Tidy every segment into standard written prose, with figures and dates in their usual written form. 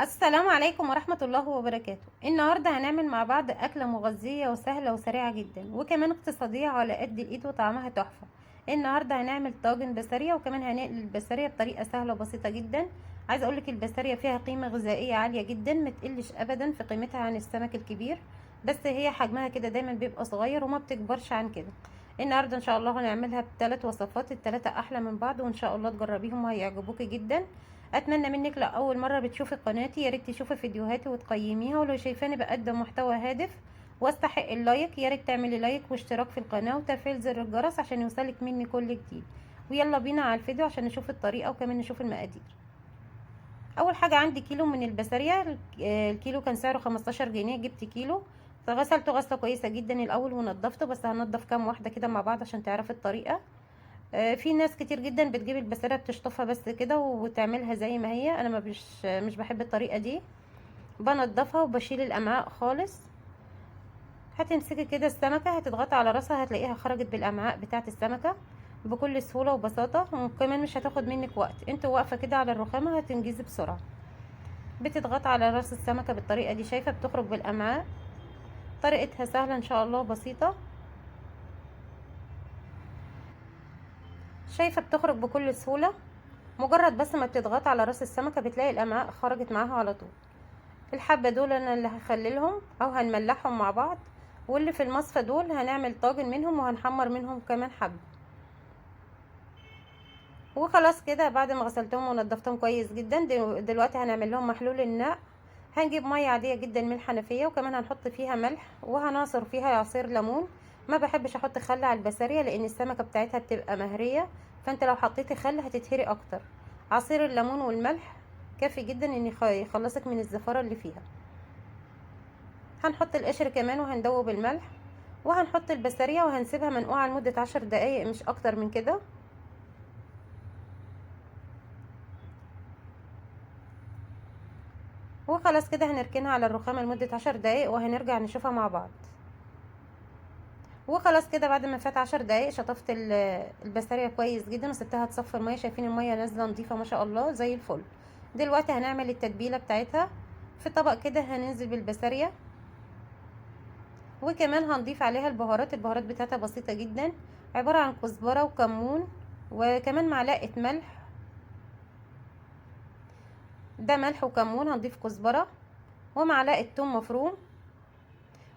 السلام عليكم ورحمة الله وبركاته. النهاردة هنعمل مع بعض أكلة مغذية وسهلة وسريعة جدا وكمان اقتصادية على قد الإيد وطعمها تحفة. النهاردة هنعمل طاجن بسارية وكمان هنقلي البسارية بطريقة سهلة وبسيطة جدا. عايزة أقولك البسارية فيها قيمة غذائية عالية جدا، متقلش أبدا في قيمتها عن السمك الكبير، بس هي حجمها كده دايما بيبقى صغير وما بتكبرش عن كده. النهاردة إن شاء الله هنعملها بثلاث وصفات، التلاتة أحلى من بعض وإن شاء الله تجربيهم وهيعجبوكي جدا. اتمنى منك لو اول مره بتشوفي قناتي يا ريت تشوفي فيديوهاتي وتقيميها، ولو شايفاني بقدم محتوى هادف واستحق اللايك يا ريت تعملي لايك واشتراك في القناه وتفعيل زر الجرس عشان يوصلك مني كل جديد. ويلا بينا على الفيديو عشان نشوف الطريقه وكمان نشوف المقادير. اول حاجه عندي كيلو من البسارية، الكيلو كان سعره 15 جنيه، جبت كيلو. فغسلته غسله كويسه جدا الاول ونضفته، بس هنضف كام واحده كده مع بعض عشان تعرفي الطريقه. في ناس كتير جدا بتجيب البسله بتشطفها بس كده وتعملها زي ما هي، انا ما مش بحب الطريقه دي. بنضفها وبشيل الامعاء خالص. هتمسكي كده السمكه هتضغطي على راسها هتلاقيها خرجت بالامعاء بتاعه السمكه بكل سهوله وبساطه، وكمان مش هتاخد منك وقت، انت واقفه كده على الرخامه هتنجزي بسرعه. بتضغطي على راس السمكه بالطريقه دي، شايفه بتخرج بالامعاء. طريقتها سهله ان شاء الله بسيطه، شايفه بتخرج بكل سهوله. مجرد بس ما بتضغط على راس السمكه بتلاقي الامعاء خرجت معاها على طول. الحبة دول انا اللي هخللهم او هنملحهم مع بعض، واللي في المصفى دول هنعمل طاجن منهم وهنحمر منهم كمان حبة. وخلاص كده بعد ما غسلتهم ونضفتهم كويس جدا دلوقتي هنعمل لهم محلول النقع. هنجيب مية عادية جدا من الحنفية وكمان هنحط فيها ملح وهنعصر فيها عصير ليمون. ما بحبش احط خل على البسارية لان السمكة بتاعتها بتبقى مهرية، فانت لو حطيتي خل هتتهري اكتر. عصير الليمون والملح كافي جدا ان يخلصك من الزفارة اللي فيها. هنحط القشر كمان وهندوب الملح، وهنحط البسارية وهنسيبها منقوعة لمدة 10 دقايق مش اكتر من كده. وخلاص كده هنركنها على الرخامة لمدة 10 دقايق وهنرجع نشوفها مع بعض. وخلاص كده بعد ما فات 10 دقايق شطفت البسارية كويس جدا وسبتها تصفي المية، شايفين المية نازلة نظيفة ما شاء الله زي الفل. دلوقتي هنعمل التتبيلة بتاعتها. في طبق كده هننزل بالبسارية، وكمان هنضيف عليها البهارات بتاعتها بسيطة جدا، عبارة عن كزبرة وكمون وكمان معلقة ملح. ده ملح وكمون، هنضيف كزبرة ومعلقة توم مفروم.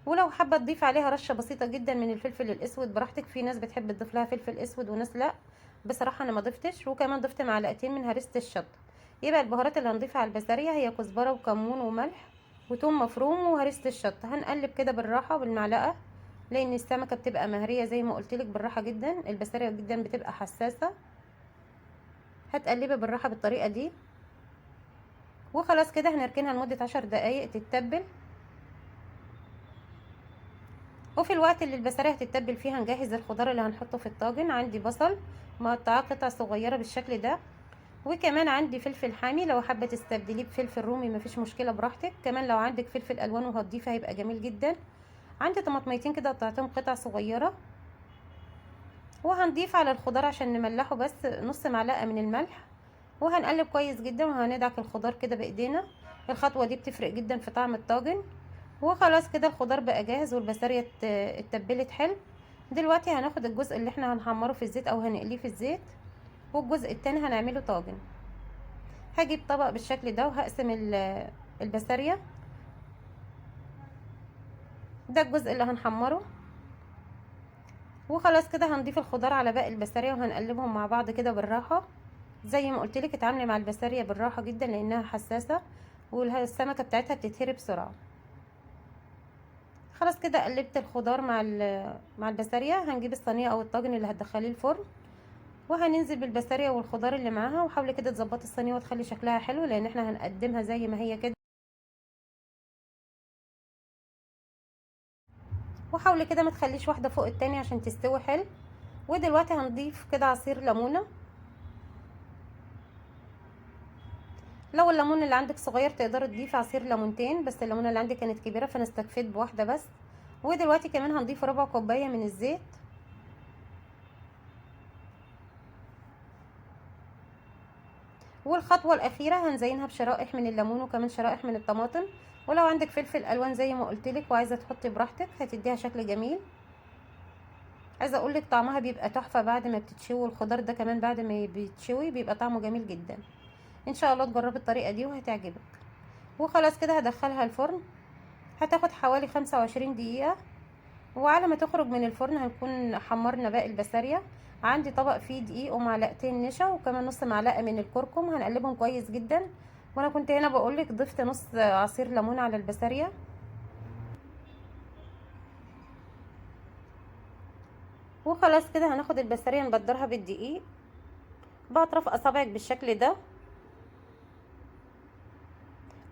ولو حابة تضيف عليها رشة بسيطة جدا من الفلفل الاسود براحتك، في ناس بتحب تضيف لها فلفل اسود وناس لا، بصراحة انا ما ضفتش. وكمان ضفت معلقتين من هريسة الشطة. يبقى البهارات اللي هنضيفها على البسارية هي كزبرة وكمون وملح وتوم مفروم وهريسة الشطة. هنقلب كده بالراحة بالمعلقة لان السمكة بتبقى مهرية زي ما قلتلك، بالراحة جدا، البسارية جدا بتبقى حساسة. هتقلبي بالراحة بالطريقة دي. وخلاص كده هنركنها لمدة 10 دقايق تتبل. وفي الوقت اللي البسارية هتتبل فيه هنجهز الخضار اللي هنحطه في الطاجن. عندي بصل مقطعاه قطع صغيرة بالشكل ده، وكمان عندي فلفل حامي لو حابة تستبدليه بفلفل رومي مفيش مشكلة براحتك، كمان لو عندك فلفل الوان وهتضيفه هيبقى جميل جدا. عندي طماطميتين كده قطعتهم قطع صغيرة، وهنضيف على الخضار عشان نملحه بس نص معلقة من الملح. وهنقلب كويس جدا وهندعك الخضار كده بايدينا، الخطوة دي بتفرق جدا في طعم الطاجن. وخلاص كده الخضار بقى جاهز والبسارية اتبلت حلو. دلوقتي هناخد الجزء اللي احنا هنحمره في الزيت او هنقليه في الزيت، والجزء التاني هنعمله طاجن. هجيب طبق بالشكل ده وهقسم البسارية. ده الجزء اللي هنحمره. وخلاص كده هنضيف الخضار على باقي البسارية وهنقلبهم مع بعض كده بالراحة. زي ما قلتلك اتعاملي مع البسارية بالراحة جدا لانها حساسة والسمكة بتاعتها بتتهري بسرعة. خلاص كده قلبت الخضار مع البسارية. هنجيب الصينية او الطاجن اللي هتدخليه الفرن وهننزل بالبسارية والخضار اللي معاها. وحاولي كده تظبطي الصينية وتخلي شكلها حلو لان احنا هنقدمها زي ما هي كده. وحاولي كده ما تخليش واحدة فوق التانية عشان تستوي حلو. ودلوقتي هنضيف كده عصير ليمونة. لو الليمون اللي عندك صغير تقدري تضيفي عصير ليمونتين، بس الليمونة اللي عندي كانت كبيرة فانا استكفيت بواحدة بس. ودلوقتي كمان هنضيف ربع كوباية من الزيت. والخطوة الأخيرة هنزينها بشرائح من الليمون وكمان شرائح من الطماطم. ولو عندك فلفل ألوان زي ما قلتلك وعايزة تحطي براحتك هتديها شكل جميل. عايزة اقولك طعمها بيبقى تحفة بعد ما بتتشوي، الخضار ده كمان بعد ما بيتشوي بيبقى طعمه جميل جدا. ان شاء الله تجربي الطريقة دي وهتعجبك. وخلاص كده هدخلها الفرن، هتاخد حوالي 25 دقيقة. وعلى ما تخرج من الفرن هنكون حمرنا باقي البسارية. عندي طبق فيه دقيق ومعلقتين نشا وكمان نص معلقة من الكركم، هنقلبهم كويس جدا. وانا كنت هنا بقولك ضفت نص عصير ليمون على البسارية. وخلاص كده هناخد البسارية نبدرها بالدقيق باطراف اصابعك بالشكل ده،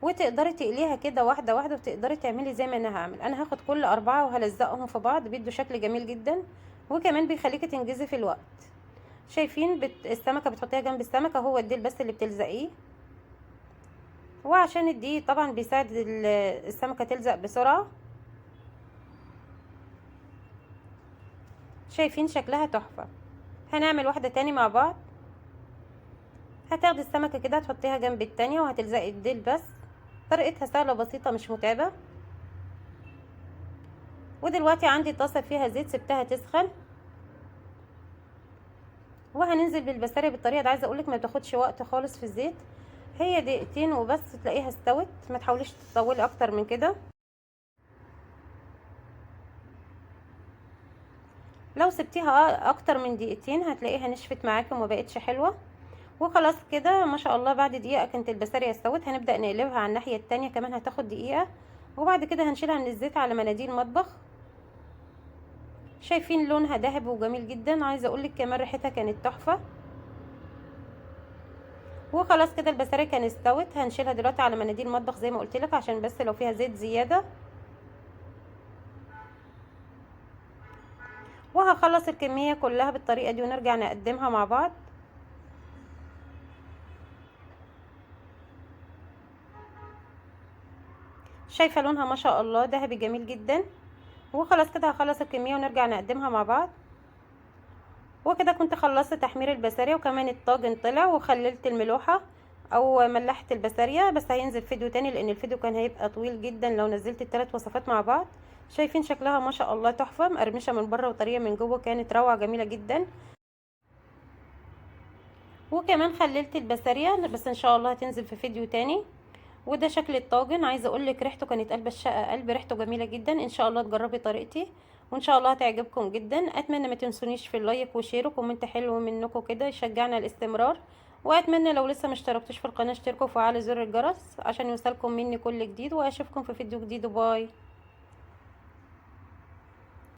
وتقدري تقليها كده واحده واحده، وتقدري تعملي زي ما انا هعمل. انا هاخد كل 4 وهلزقهم في بعض، بيدوا شكل جميل جدا وكمان بيخليكي تنجزي في الوقت. شايفين السمكه بتحطيها جنب السمكه، هو الديل بس اللي بتلزقيه. وعشان الدقيق طبعا بيساعد السمكه تلزق بسرعه. شايفين شكلها تحفه. هنعمل واحده تاني مع بعض. هتاخدي السمكه كده تحطيها جنب التانية وهتلزقي الديل بس. طريقتها سهله بسيطه مش متعبه. ودلوقتي عندي طاسه فيها زيت سبتها تسخن، وهننزل بالبسارية بالطريقه دي. عايزه اقولك ما بتاخدش وقت خالص في الزيت، هي دقيقتين وبس تلاقيها استوت. ما تحاوليش تطولي اكتر من كده. لو سبتيها اكتر من دقيقتين هتلاقيها نشفت معاكي وما بقتش حلوه. وخلاص كده ما شاء الله بعد دقيقه كانت البسارية استوت. هنبدا نقلبها على الناحيه التانية كمان هتاخد دقيقه. وبعد كده هنشيلها من الزيت على مناديل مطبخ. شايفين لونها ذهبي وجميل جدا. عايزه اقولك كمان ريحتها كانت تحفه. وخلاص كده البسارية كانت استوت. هنشيلها دلوقتي على مناديل مطبخ زي ما قلت لك عشان بس لو فيها زيت زياده. وهخلص الكميه كلها بالطريقه دي ونرجع نقدمها مع بعض. شايفه لونها ما شاء الله ذهبي جميل جدا. وخلاص كده هخلص الكميه ونرجع نقدمها مع بعض. وكده كنت خلصت تحمير البسارية وكمان الطاجن طلع، وخللت الملوحة او ملحت البسارية. بس هينزل فيديو تاني لان الفيديو كان هيبقى طويل جدا لو نزلت ال3 وصفات مع بعض. شايفين شكلها ما شاء الله تحفة، مقرمشة من بره وطرية من جوه، كانت روعة جميلة جدا. وكمان خللت البسارية بس ان شاء الله هتنزل في فيديو تاني. وده شكل الطاجن. عايزه اقول لك ريحته كانت قلب الشقه قلب، ريحته جميله جدا. ان شاء الله تجربي طريقتي وان شاء الله هتعجبكم جدا. اتمنى ما تنسونيش في اللايك وشير وكومنت حلو منكم كده يشجعنا الاستمرار. واتمنى لو لسه ما اشتركتوش في القناه اشتركوا وفعلوا زر الجرس عشان يوصلكم مني كل جديد. واشوفكم في فيديو جديد. باي.